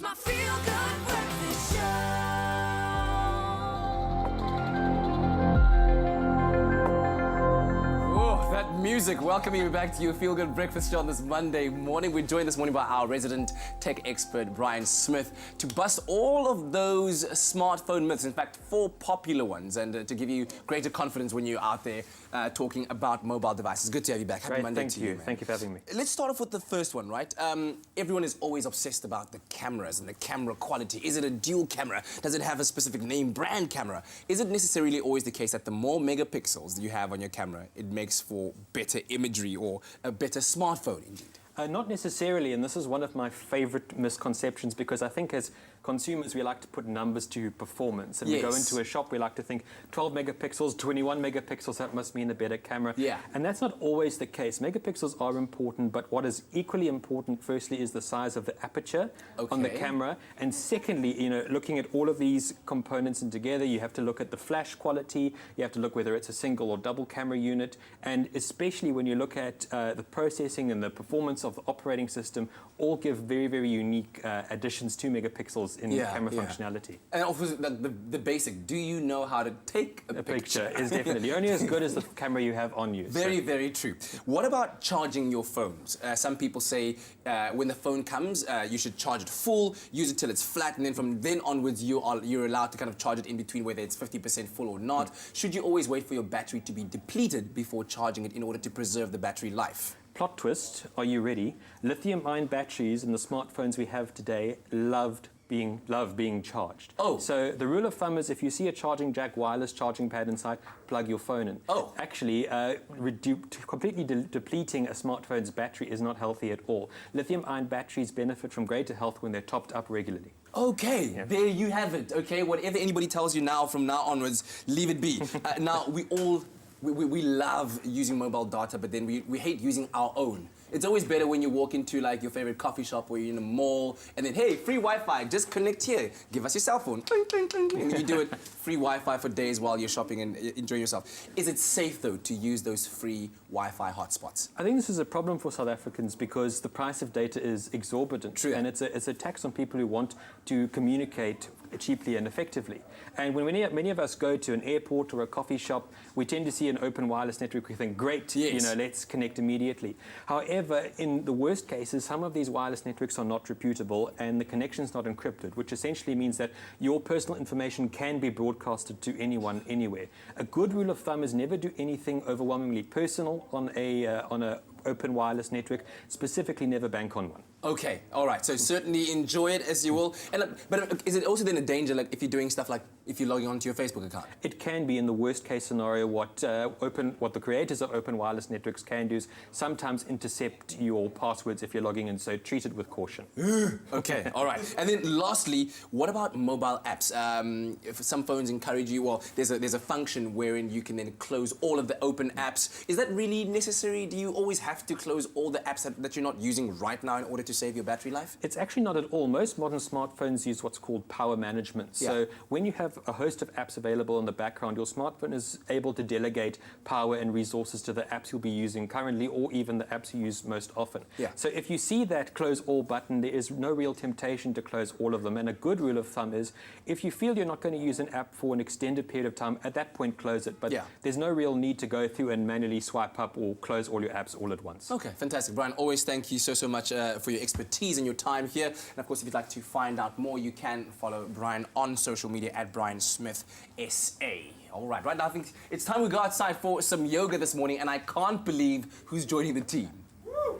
It's my feel-good breakfast show. That music welcoming you back to your Feel Good Breakfast Show on this Monday morning. We're joined this morning by our resident tech expert, Bryan Smith, to bust all of those smartphone myths, in fact, 4 popular ones, and to give you greater confidence when you're out there talking about mobile devices. Good to have you back. Happy Monday to you, man. Thank you for having me. Let's start off with the first one, right? Everyone is always obsessed about the cameras and the camera quality. Is it a dual camera? Does it have a specific name brand camera? Is it necessarily always the case that the more megapixels you have on your camera, it makes for better imagery or a better smartphone indeed? Not necessarily, and this is one of my favorite misconceptions, because I think as consumers we like to put numbers to performance, and Yes. we go into a shop, we like to think 12 megapixels, 21 megapixels, that must mean a better camera. Yeah. And that's not always the case. Megapixels are important, but what is equally important, firstly, is the size of the aperture on the Okay. camera, and secondly, looking at all of these components and together, you have to look at the flash quality, you have to look whether it's a single or double camera unit, and especially when you look at the processing and the performance of the operating system, all give very, very unique additions to megapixels in camera functionality. And also the basic, do you know how to take a A picture? picture is definitely only as good as the camera you have on you. Very, very true. What about charging your phones? Some people say when the phone comes, you should charge it full, use it till it's flat, and then from then onwards, you're allowed to kind of charge it in between, whether it's 50% full or not. Should you always wait for your battery to be depleted before charging it in order to preserve the battery life? Plot twist, are you ready? Lithium-ion batteries in the smartphones we have today love being charged. Oh. So the rule of thumb is if you see a charging jack, wireless charging pad inside, plug your phone in. Oh. Actually, completely depleting a smartphone's battery is not healthy at all. Lithium-ion batteries benefit from greater health when they're topped up regularly. Okay, there you have it. Okay, whatever anybody tells you now, from now onwards, leave it be. Now, we love using mobile data, but then we hate using our own. It's always better when you walk into like your favorite coffee shop or you're in a mall, and then, hey, free Wi-Fi, just connect here. Give us your cell phone. Cling, cling, cling. And you do it, free Wi-Fi for days while you're shopping and enjoying yourself. Is it safe, though, to use those free Wi-Fi hotspots? I think this is a problem for South Africans because the price of data is exorbitant. True. And it's a tax on people who want to communicate cheaply and effectively. And when many of us go to an airport or a coffee shop, we tend to see an open wireless network. We think, great, Yes. Let's connect immediately. However, in the worst cases, some of these wireless networks are not reputable and the connection's not encrypted, which essentially means that your personal information can be broadcasted to anyone, anywhere. A good rule of thumb is never do anything overwhelmingly personal on a open wireless network, specifically never bank on one. Okay, all right. So certainly enjoy it as you will. But is it also then a danger, like if you're doing stuff like if you're logging onto your Facebook account? It can be, in the worst case scenario. What the creators of open wireless networks can do is sometimes intercept your passwords if you're logging in. So treat it with caution. Okay, all right. And then lastly, what about mobile apps? If some phones encourage you, well, there's a function wherein you can then close all of the open apps. Is that really necessary? Do you always have to close all the apps that you're not using right now in order to save your battery life? It's actually not at all. Most modern smartphones use what's called power management. So when you have a host of apps available in the background, your smartphone is able to delegate power and resources to the apps you'll be using currently, or even the apps you use most often. So if you see that close all button, there is no real temptation to close all of them. And a good rule of thumb is if you feel you're not going to use an app for an extended period of time, at that point close it. But there's no real need to go through and manually swipe up or close all your apps all at once. Okay, fantastic. Bryan, always thank you so much for your expertise and your time here. And of course, if you'd like to find out more, you can follow Bryan on social media at Bryan Smith SA. All right now I think it's time we go outside for some yoga this morning, and I can't believe who's joining the team.